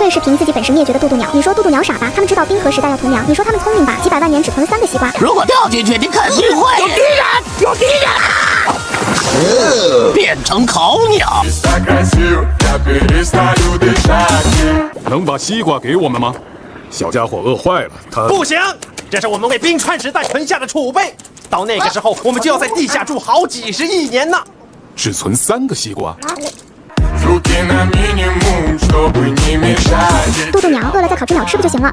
愧是凭自己本事灭绝的渡渡鸟。你说渡渡鸟傻吧？他们知道冰河时代要囤粮。你说他们聪明吧？几百万年只囤了3个西瓜。如果掉进去，你肯定会有敌人，有敌人！变成烤鸟。能把西瓜给我们吗？小家伙饿坏了，他不行，这是我们为冰川时代存下的储备。到那个时候，我们就要在地下住好几十亿年呢。只存3个西瓜。渡渡鸟饿了再烤只鸟吃不就行了？